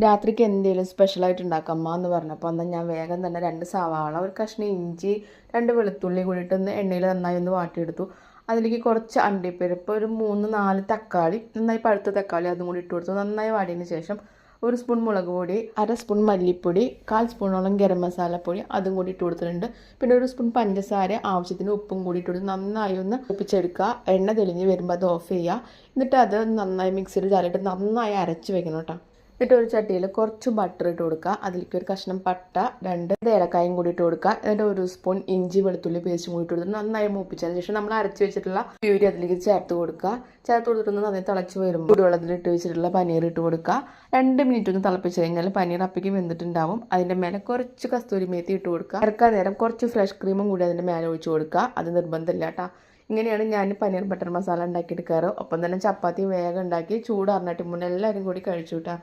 രാത്രിക്ക് എന്തെങ്കിലും സ്പെഷ്യലായിട്ട് ഉണ്ടാക്കാം അമ്മ എന്ന് പറഞ്ഞപ്പോൾ എന്നാൽ ഞാൻ വേഗം തന്നെ 2 സവാള, ഒരു കഷ്ണം ഇഞ്ചി, 2 വെളുത്തുള്ളി കൂടിയിട്ട് ഒന്ന് എണ്ണയിൽ നന്നായി ഒന്ന് വാട്ടിയെടുത്തു. അതിലേക്ക് കുറച്ച് അണ്ടിപ്പരിപ്പ്, ഒരു 3-4 തക്കാളി, നന്നായി പഴുത്ത തക്കാളി അതും കൂടി ഇട്ട് കൊടുത്തു. നന്നായി വാടിയതിന് ശേഷം 1 സ്പൂൺ മുളക് പൊടി, 1/2 സ്പൂൺ മല്ലിപ്പൊടി, 1/4 സ്പൂണോളം ഗരം മസാലപ്പൊടി അതും കൂടി ഇട്ട് കൊടുത്തിട്ടുണ്ട്. പിന്നെ 1 സ്പൂൺ പഞ്ചസാര, ആവശ്യത്തിന് ഉപ്പും കൂടി ഇട്ട് കൊടുത്ത് നന്നായി ഒന്ന് ഒപ്പിച്ചെടുക്കുക. എണ്ണ തെളിഞ്ഞ് വരുമ്പോൾ അത് ഓഫ് ചെയ്യുക. എന്നിട്ട് അത് നന്നായി മിക്സിയിൽ ജാറിയിട്ട് നന്നായി അരച്ച് വെക്കണം കേട്ടോ. എന്നിട്ട് ഒരു ചട്ടിയിൽ കുറച്ച് ബട്ടർ ഇട്ട് കൊടുക്കുക. അതിലേക്ക് ഒരു കഷ്ണം പട്ട, 2 ഏലക്കായും കൂടി ഇട്ട് കൊടുക്കുക. എന്നിട്ട് 1 സ്പൂൺ ഇഞ്ചി വെളുത്തുള്ളി പേസ്റ്റും കൂടി ഇട്ട് കൊടുത്തിട്ട് നന്നായി മൂപ്പിച്ചതിന് ശേഷം നമ്മൾ അരച്ച് വെച്ചിട്ടുള്ള പ്യൂരി അതിലേക്ക് ചേർത്ത് കൊടുക്കുക. ചേർത്ത് കൊടുത്തിട്ട് നന്നായി തിളച്ച് വരുമ്പോൾ ചൂടുവെള്ളത്തിൽ ഇട്ട് വെച്ചിട്ടുള്ള പനീർ ഇട്ട് കൊടുക്കുക. 2 മിനിറ്റ് ഒന്ന് തിളപ്പിച്ച് കഴിഞ്ഞാൽ പനീർ അപ്പയ്ക്ക് വെന്തിട്ടുണ്ടാവും. അതിൻ്റെ മേലെ കുറച്ച് കസ്തൂരി മേത്തി ഇട്ട് കൊടുക്കുക. ഇറക്കാൻ നേരം കുറച്ച് ഫ്രഷ് ക്രീമും കൂടി അതിൻ്റെ മേലെ ഒഴിച്ച് കൊടുക്കുക. അത് നിർബന്ധമില്ല കേട്ടോ. ഇങ്ങനെയാണ് ഞാൻ പനീർ ബട്ടർ മസാല ഉണ്ടാക്കിയെടുക്കാറ്. ഒപ്പം തന്നെ ചപ്പാത്തി വേഗം ഉണ്ടാക്കി ചൂടാറിനായിട്ട് മുന്നേ എല്ലാവരും കൂടി കഴിച്ചു കേട്ടോ.